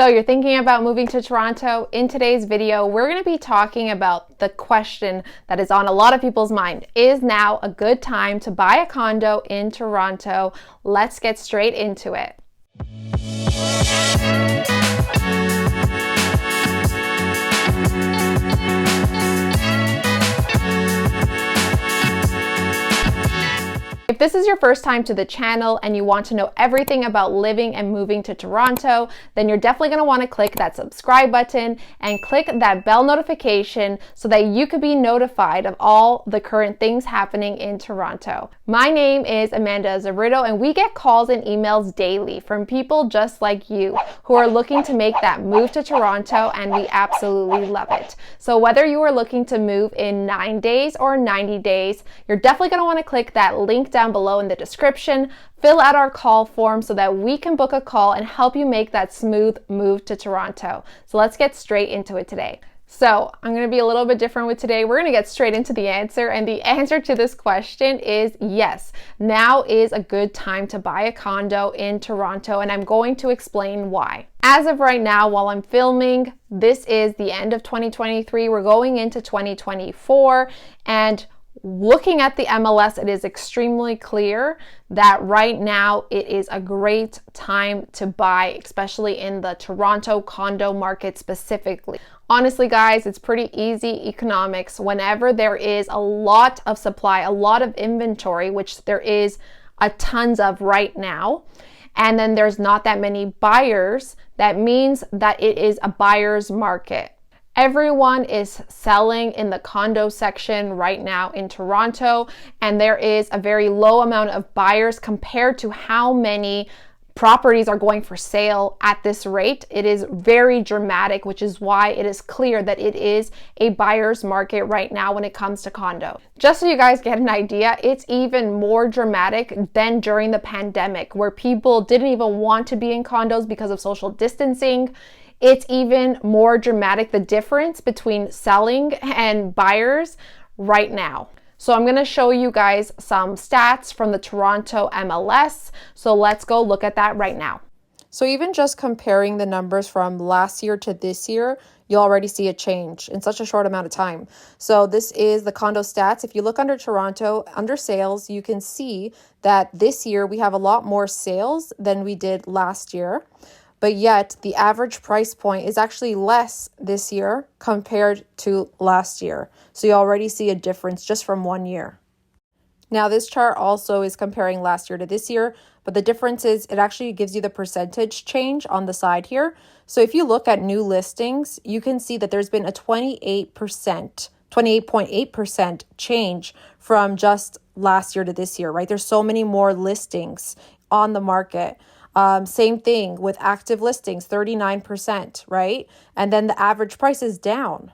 So you're thinking about moving to Toronto? In today's video, we're going to be talking about the question that is on a lot of people's mind. Is now a good time to buy a condo in Toronto? Let's get straight into it. If this is your first time to the channel and you want to know everything about living and moving to Toronto, then you're definitely going to want to click that subscribe button and click that bell notification so that you could be notified of all the current things happening in Toronto. My name is Amanda Zarito, and we get calls and emails daily from people just like you who are looking to make that move to Toronto, and we absolutely love it. So whether you are looking to move in 9 days or 90 days, you're definitely going to want to click that link down below in the description, fill out our call form so that we can book a call and help you make that smooth move to Toronto. So let's get straight into it today. So I'm going to be a little bit different with today. We're going to get straight into the answer, and the answer to this question is yes. Now is a good time to buy a condo in Toronto, and I'm going to explain why. As of right now, while I'm filming, this is the end of 2023. We're going into 2024, and looking at the MLS, it is extremely clear that right now it is a great time to buy, especially in the Toronto condo market specifically. Honestly, guys, it's pretty easy economics. Whenever there is a lot of supply, a lot of inventory, which there is a tons of right now, and then there's not that many buyers, that means that it is a buyer's market. Everyone is selling in the condo section right now in Toronto, and there is a very low amount of buyers compared to how many properties are going for sale at this rate. It is very dramatic, which is why it is clear that it is a buyer's market right now when it comes to condo. Just so you guys get an idea, it's even more dramatic than during the pandemic, where people didn't even want to be in condos because of social distancing. It's even more dramatic, the difference between selling and buyers right now. So I'm going to show you guys some stats from the Toronto MLS. So let's go look at that right now. So even just comparing the numbers from last year to this year, you already see a change in such a short amount of time. So this is the condo stats. If you look under Toronto, under sales, you can see that this year we have a lot more sales than we did last year. But yet the average price point is actually less this year compared to last year. So you already see a difference just from 1 year. Now this chart also is comparing last year to this year, but the difference is it actually gives you the percentage change on the side here. So if you look at new listings, you can see that there's been a 28.8% change from just last year to this year, right? There's so many more listings on the market. Same thing with active listings, 39%, right? And then the average price is down.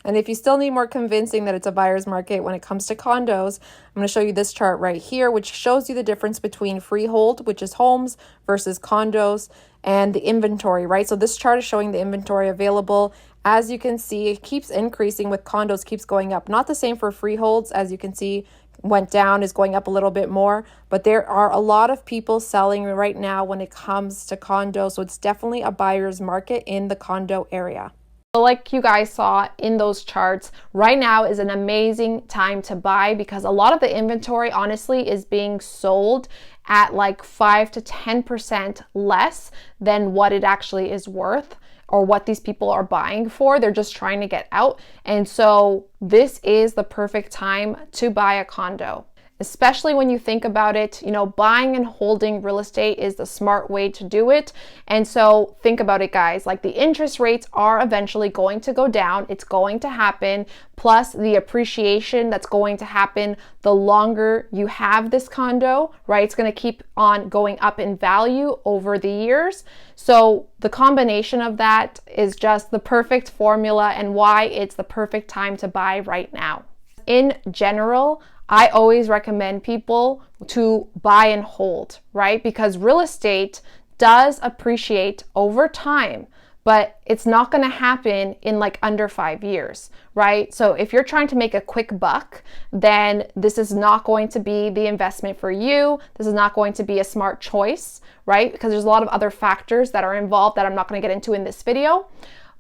And if you still need more convincing that it's a buyer's market when it comes to condos, I'm going to show you this chart right here, which shows you the difference between freehold, which is homes, versus condos, and the inventory, right? So this chart is showing the inventory available. As you can see, it keeps increasing with condos, keeps going up. Not the same for freeholds, as you can see, went down, is going up a little bit more, but there are a lot of people selling right now when it comes to condos. So it's definitely a buyer's market in the condo area. So like you guys saw in those charts, right now is an amazing time to buy because a lot of the inventory honestly is being sold at like 5 to 10% less than what it actually is worth, or what these people are buying for. They're just trying to get out. And so this is the perfect time to buy a condo. Especially when you think about it, buying and holding real estate is the smart way to do it. And so think about it, guys, like the interest rates are eventually going to go down. It's going to happen. Plus the appreciation that's going to happen the longer you have this condo, right? It's going to keep on going up in value over the years. So the combination of that is just the perfect formula and why it's the perfect time to buy right now. In general, I always recommend people to buy and hold, right? Because real estate does appreciate over time, but it's not going to happen in like under 5 years, right? So if you're trying to make a quick buck, then this is not going to be the investment for you. This is not going to be a smart choice, right? Because there's a lot of other factors that are involved that I'm not going to get into in this video.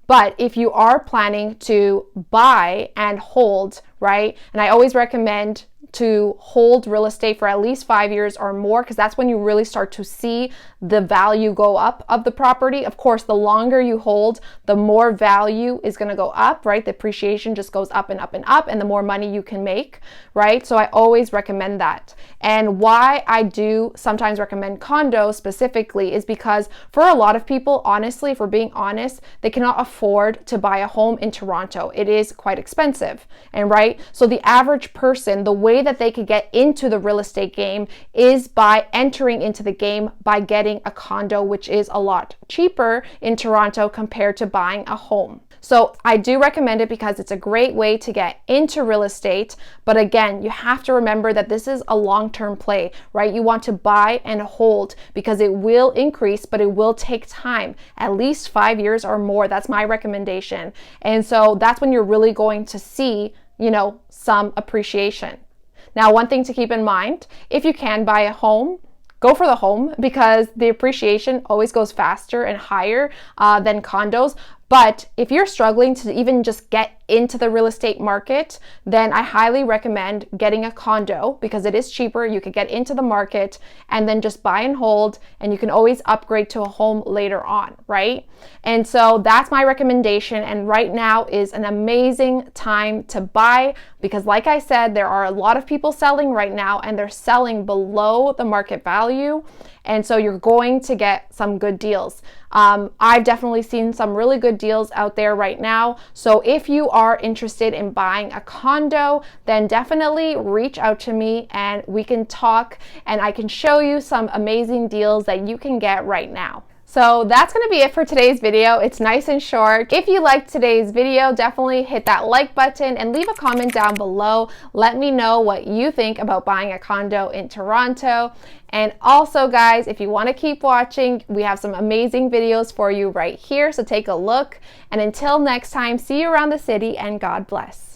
But if you are planning to buy and hold, right? And I always recommend to hold real estate for at least 5 years or more, because that's when you really start to see the value go up of the property. Of course, the longer you hold, the more value is going to go up, right? The appreciation just goes up and up and up, and the more money you can make, right? So I always recommend that. And why I do sometimes recommend condos specifically is because for a lot of people, honestly, if we're being honest, they cannot afford to buy a home in Toronto. It is quite expensive, and right? So the average person, the way that they could get into the real estate game is by entering into the game by getting a condo, which is a lot cheaper in Toronto compared to buying a home. So I do recommend it because it's a great way to get into real estate. But again, you have to remember that this is a long-term play, right? You want to buy and hold because it will increase, but it will take time, at least 5 years or more. That's my recommendation. And so that's when you're really going to see, some appreciation. Now, one thing to keep in mind, if you can buy a home, go for the home because the appreciation always goes faster and higher than condos. But if you're struggling to even just get into the real estate market, then I highly recommend getting a condo because it is cheaper. You could get into the market and then just buy and hold, and you can always upgrade to a home later on, right? And so that's my recommendation. And right now is an amazing time to buy because, like I said, there are a lot of people selling right now and they're selling below the market value. And so you're going to get some good deals. I've definitely seen some really good deals out there right now. So if you are interested in buying a condo, then definitely reach out to me and we can talk and I can show you some amazing deals that you can get right now. So that's going to be it for today's video. It's nice and short. If you liked today's video, definitely hit that like button and leave a comment down below. Let me know what you think about buying a condo in Toronto. And also, guys, if you want to keep watching, we have some amazing videos for you right here. So take a look. And until next time, see you around the city and God bless.